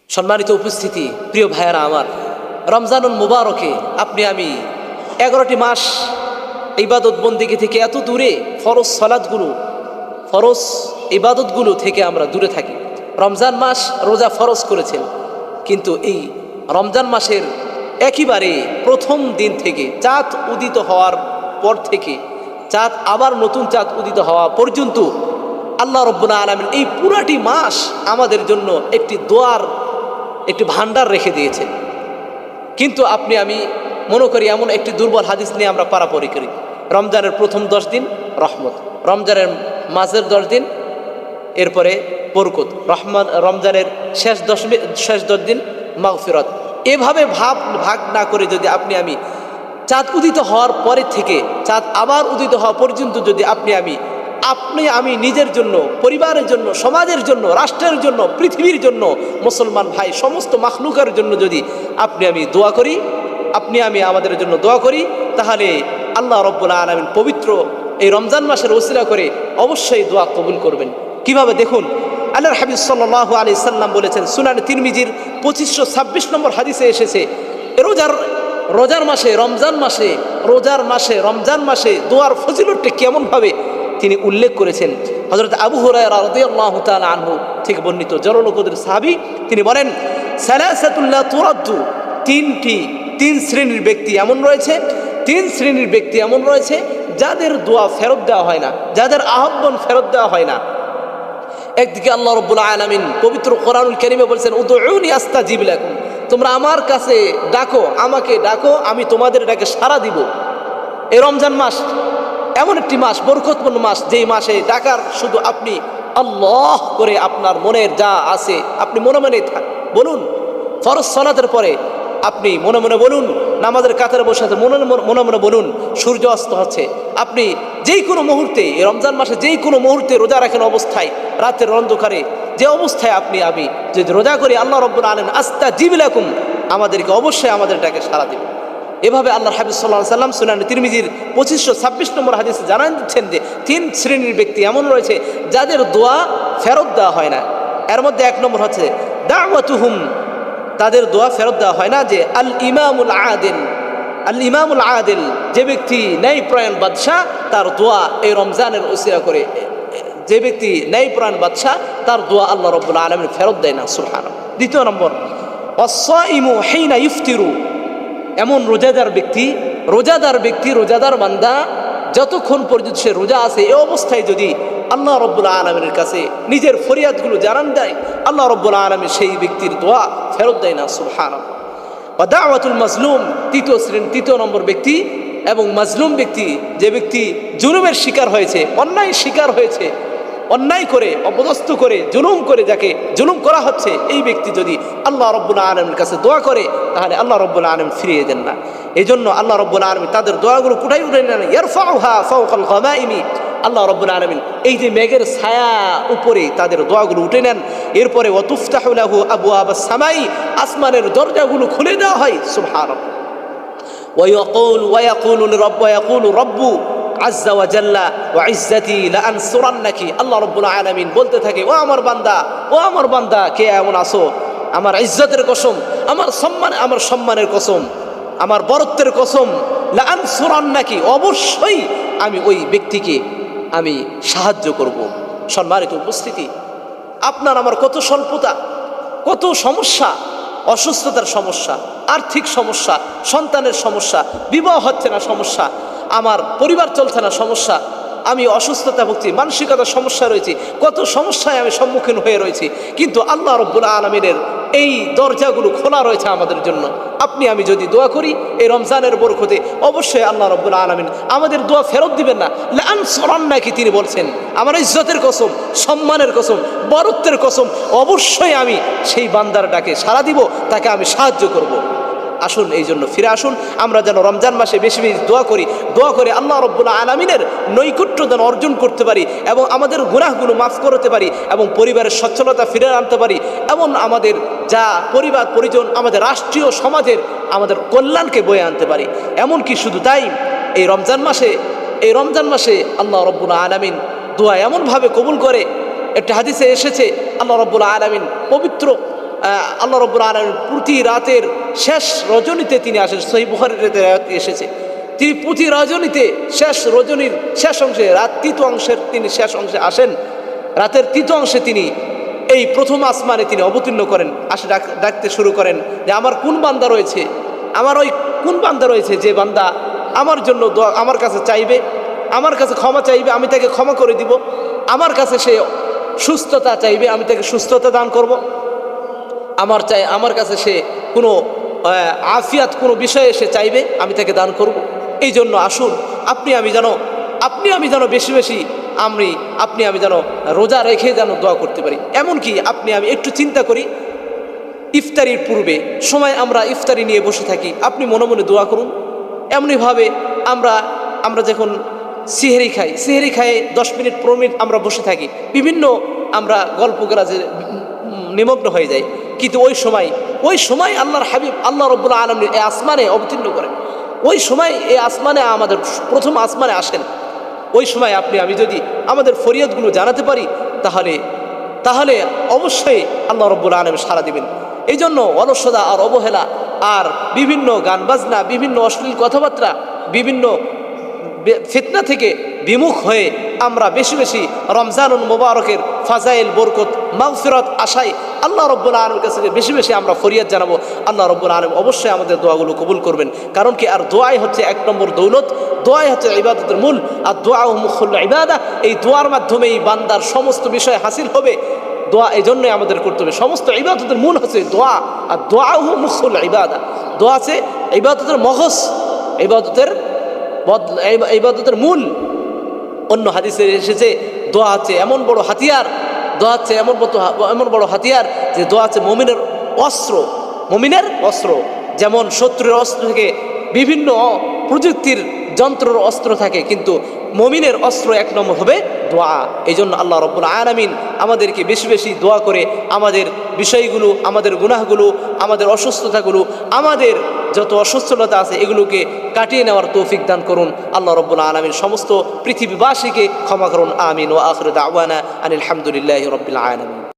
সম্মানিত উপস্থিতি, প্রিয় ভাইয়েরা আমার, রমজানুল মুবারকে আপনি আমি 11টি মাস ইবাদত বন্দেগী থেকে এত দূরে, ফরজ সালাতগুলো, ফরজ ইবাদতগুলো থেকে আমরা দূরে থাকি। রমজান মাস রোজা ফরজ করেছেন, কিন্তু এই রমজান মাসের একেবারে প্রথম দিন থেকে চাঁদ উদিত হওয়ার পর থেকে চাঁদ আবার নতুন চাঁদ উদিত হওয়া পর্যন্ত আল্লাহ রাব্বুল আলামিন এই পুরাটি মাস আমাদের জন্য একটি দোয়ার একটি ভান্ডার রেখে দিয়েছেন। কিন্তু আপনি আমি মনে করি এমন একটি দুর্বল হাদিস নিয়ে আমরা পারাপারি করি। রমজানের প্রথম 10 দিন রহমত, রমজানের মাঝের 10 দিন এরপরে বরকত, রমজানের শেষ 10 দিন মাগফিরাত। এভাবে ভাগ না করে যদি আপনি আমি চাঁদ উদিত হওয়ার পরে থেকে চাঁদ আবার উদিত হওয়া পর্যন্ত যদি আপনি আমি নিজের জন্য, পরিবারের জন্য, সমাজের জন্য, রাষ্ট্রের জন্য, পৃথিবীর জন্য, মুসলমান ভাই সমস্ত মাখলুকের জন্য যদি আপনি আমি দোয়া করি, আপনি আমি আমাদের জন্য দোয়া করি, তাহলে আল্লাহ রাব্বুল আলামিন পবিত্র এই রমজান মাসের ওসিলা করে অবশ্যই দোয়া কবুল করবেন। কিভাবে দেখুন, আল্লাহর হাবিব সাল্লাল্লাহু আলাইহি সাল্লাম বলেছেন, সুনান তিরমিজির 2526 নম্বর হাদিসে এসেছে, রোজার মাসে রমজান মাসে দোয়ার ফজিলতটা কেমনভাবে তিনি উল্লেখ করেছেন। হযরত আবু হুরায়রা রাদিয়াল্লাহু তাআলা আনহু থেকে বর্ণিত, জনলোকদের সাহাবী, তিনি বলেন, সালাসাতুল্লাহ তুরাদ্দু, তিন শ্রেণীর ব্যক্তি এমন রয়েছে যাদের দোয়া ফেরত দেওয়া হয় না, যাদের আহ্বান ফেরত দেওয়া হয় না। একদিকে আল্লাহ রাব্বুল আলামিন পবিত্র কোরআনুল কারীমে বলেছেন, উদউনি আস্তাজিব লাকুম, তোমরা আমার কাছে ডাকো, আমাকে ডাকো, আমি তোমাদের ডাকে সাড়া দিব। এই রমজান মাস এমন একটি মাস, বরকতপূর্ণ মাস, যেই মাসে ডাকার শুধু আপনি আল্লাহ করে আপনার মনের যা আছে আপনি মনে মনে বলুন। ফরজ সালাতের পরে আপনি মনে মনে বলুন, নামাজের কাতারে বসে মনে মনে বলুন, সূর্য অস্ত হচ্ছে। আপনি যেই কোনো মুহূর্তে, এই রমজান মাসে যেই কোনো মুহূর্তে রোজা রাখেন অবস্থায়, রাতের অন্ধকারে যে অবস্থায় আপনি আমি যদি রোজা করি, আল্লাহ রাব্বুল আলামিন আস্তাজিব লাকুম, আমাদেরকে অবশ্যই আমাদের ডাকে সাড়া দেবে। এভাবে আল্লাহর হাবিব সাল্লাল্লাহু আলাইহি সাল্লাম সুনান তিরমিজির 2526 নম্বর হাদিসে জানান দিচ্ছেন যে 3 শ্রেণীর ব্যক্তি এমন রয়েছে যাদের দোয়া ফেরত দেওয়া হয় না। এর মধ্যে 1 নম্বর হচ্ছে দাওয়াতুহুম, তাদের দোয়া ফেরত দেওয়া হয় না। যে আল ইমামুল আদিল, যে ব্যক্তি ন্যায়পরায়ণ বাদশাহ, তার দোয়া এই রমজানের ওসিলা করে, যে ব্যক্তি ন্যায়পরায়ণ বাদশাহ, তার দোয়া আল্লাহ রাব্বুল আলামিন ফেরত দেয় না, সুবহানাল্লাহ। 2 নম্বর, ওয়াস-সাইমু হিনা ইফতিরু, এমন রোজাদার ব্যক্তি, রোজাদার বান্দা, যতক্ষণ পর্যন্ত সে রোজা আছে এই অবস্থায় যদি আল্লাহ রাব্বুল আলামিনের কাছে নিজের ফরিয়াদগুলো জানান দেয়, আল্লাহ রাব্বুল আলামিন সেই ব্যক্তির দোয়া ফেরত দেয় না, সুবহানাল্লাহ। ওয়া দাওয়াতুল মাজলুম, 3 নম্বর ব্যক্তি এবং মাজলুম ব্যক্তি, যে ব্যক্তি জুলুমের শিকার হয়েছে, অন্যায় শিকার হয়েছে, অন্যায় করে, অপদস্থ করে, জুলুম করে, যাকে জুলুম করা হচ্ছে, এই ব্যক্তি যদি আল্লাহ রাব্বুল আলামিনের কাছে দোয়া করে, তাহলে আল্লাহ রাব্বুল আলামিন ফিরিয়ে দেন না। এই জন্য আল্লাহ রাব্বুল আলামিন তাদের দোয়াগুলো কোথায় উঠে নেন, ইয়ারফাউহা ফাওকাল গামাইমি, আল্লাহ রাব্বুল আলামিন এই যে মেঘের ছায়া উপরে তাদের দোয়াগুলো উঠে নেন। এরপরে ওয়াতুফতাহু লাহু আবওয়াবাস সামাই, আসমানের দরজাগুলো খুলে দেওয়া হয়, সুবহানাল্লাহ। ওয়ায়াকুলু রাব্বু আজ্জা ওয়া জাল্লা ওয়া ইজ্জাতি লা আনসুরান্নাকি, আল্লাহ রাব্বুল আলামিন বলতে থাকে, ও আমার বান্দা, কে এমন আসো, আমার ইজ্জতের কসম, আমার সম্মানের কসম, আমার বরত্বের কসম, লা আনসুরান্নাকি, অবশ্যই আমি ওই ব্যক্তিকে আমি সাহায্য করব। সম্মানিত উপস্থিতি, আপনার আমার কত স্বল্পতা, কত সমস্যা, অসুস্থতার সমস্যা, আর্থিক সমস্যা, সন্তানের সমস্যা, বিবাহ হচ্ছে না সমস্যা, আমার পরিবার চলছে না সমস্যা, আমি অসুস্থতা ভুগছি, মানসিকতার সমস্যা রয়েছে, কত সমস্যায় আমি সম্মুখীন হয়ে রয়েছি, কিন্তু আল্লাহ রাব্বুল আলামিনের এই দরজাগুলো খোলা রয়েছে আমাদের জন্য। আপনি আমি যদি দোয়া করি এই রমজানের বরকতে, অবশ্যই আল্লাহ রাব্বুল আলামিন আমাদের দোয়া ফেরত দিবেন না। লা আনসুরান্নাকি, তিনি বলছেন, আমার ইজ্জতের কসম, সম্মানের কসম, বরত্বের কসম, অবশ্যই আমি সেই বান্দার ডাকে সাড়া দিব, তাকে আমি সাহায্য করব। আসুন, এই জন্য ফিরে আসুন, আমরা যেন রমজান মাসে বেশি বেশি দোয়া করে আল্লাহ রাব্বুল আলামিনের নৈকট্য যেন অর্জন করতে পারি, এবং আমাদের গুনাহগুলো মাফ করতে পারি, এবং পরিবারের সচ্ছলতা ফিরে আনতে পারি, এবং আমাদের যা পরিবার পরিজন, আমাদের রাষ্ট্রীয় সমাজের আমাদের কল্যাণকে বয়ে আনতে পারি। এমনকি শুধু তাই, এই রমজান মাসে আল্লাহ রাব্বুল আলামিন দোয়া এমনভাবে কবুল করে, একটা হাদিসে এসেছে, আল্লাহ রাব্বুল আলামিন পবিত্র আল্লাহ রাব্বুল আলামিন প্রতি রাতের শেষ রজনীতে তিনি আসেন। সহিহ বুখারীর এসেছে তিনি প্রতি রজনীতে শেষ রজনীর শেষ অংশে রাত তৃতীয় অংশের তিনি শেষ অংশে আসেন। রাতের তৃতীয় অংশে তিনি এই প্রথম আসমানে তিনি অবতীর্ণ করেন, আসে ডাকতে শুরু করেন যে আমার কোন বান্দা রয়েছে, আমার ওই কোন বান্দা রয়েছে যে বান্দা আমার জন্য দোয়া আমার কাছে চাইবে, আমার কাছে ক্ষমা চাইবে, আমি তাকে ক্ষমা করে দিব, আমার কাছে সে সুস্থতা চাইবে, আমি তাকে সুস্থতা দান করব, আমার কাছে সে কোনো আফিয়াত কোনো বিষয়ে সে চাইবে, আমি তাকে দান করব। এই জন্য আসুন আপনি আমি যেন বেশি বেশি আপনি আমি যেন রোজা রেখে যেন দোয়া করতে পারি। এমনকি আমি একটু চিন্তা করি, ইফতারির পূর্বে সময় আমরা ইফতারি নিয়ে বসে থাকি, আপনি মনে মনে দোয়া করুন। এমনিভাবে আমরা যখন সিহেরি খাই 10 মিনিট 15 মিনিট আমরা বসে থাকি, বিভিন্ন আমরা গল্প গরাজে নিমগ্ন হয়ে যাই, কিন্তু ওই সময় আল্লাহর হাবিব আল্লাহ রাব্বুল আলামিন এই আসমানে অবতীর্ণ করেন। ওই সময় এই আসমানে আমাদের প্রথম আসমানে আসেন। ওই সময় আমি যদি আমাদের ফরিয়াদগুলো জানাতে পারি তাহলে অবশ্যই আল্লাহ রাব্বুল আলামিন সাড়া দিবেন। এই জন্য অলসতা আর অবহেলা আর বিভিন্ন গান বাজনা, বিভিন্ন অশ্লীল কথাবার্তা, বিভিন্ন ফিতনা থেকে বিমুখ হয়ে আমরা বেশি বেশি রমজানুল মুবারকের ফাজাইল, বরকত, মাগফিরাত আশায় আল্লাহ রাব্বুল আলামিনের কাছে বেশি বেশি আমরা ফরিয়াদ জানাবো। আল্লাহ রাব্বুল আলামিন অবশ্যই আমাদের দোয়াগুলো কবুল করবেন। কারণ কি, আর দোয়াই হচ্ছে 1 নম্বর দৌলত, দোয়াই হচ্ছে ইবাদতের মূল। আর দোয়া মুখুল ইবাদা, এই দোয়ার মাধ্যমেই বান্দার সমস্ত বিষয় হাসিল হবে। দোয়া এই জন্যই আমাদের করতে হবে। সমস্ত ইবাদতের মূল হচ্ছে দোয়া, আর দোয়া মুখুল ইবাদা। দোয়া আছে ইবাদতের মগজ, ইবাদতের মূল। অন্য হাদিসে এসেছে দোয়া হচ্ছে এমন বড় হাতিয়ার, এমন বড় হাতিয়ার যে দোয়া হচ্ছে মুমিনের অস্ত্র। যেমন শত্রুর অস্ত্র থেকে বিভিন্ন প্রযুক্তির যন্ত্রের অস্ত্র থাকে, কিন্তু মুমিনের অস্ত্র 1 নম্বর হবে দোয়া। এই জন্য আল্লাহ রাব্বুল আলামিন আমাদেরকে বেশি বেশি দোয়া করে আমাদের বিষয়গুলো, আমাদের গুনাহগুলো, আমাদের অসুস্থতাগুলো, আমাদের যত অসুস্থতা আছে এগুলোকে কাটিয়ে নেওয়ার তৌফিক দান করুন। আল্লাহ রাব্বুল আলামিন সমস্ত পৃথিবীবাসীকে ক্ষমা করুন। আমিন। ওয়া আখিরু দাওয়ানা আনিল হামদুলিল্লাহি রাব্বিল আলামিন।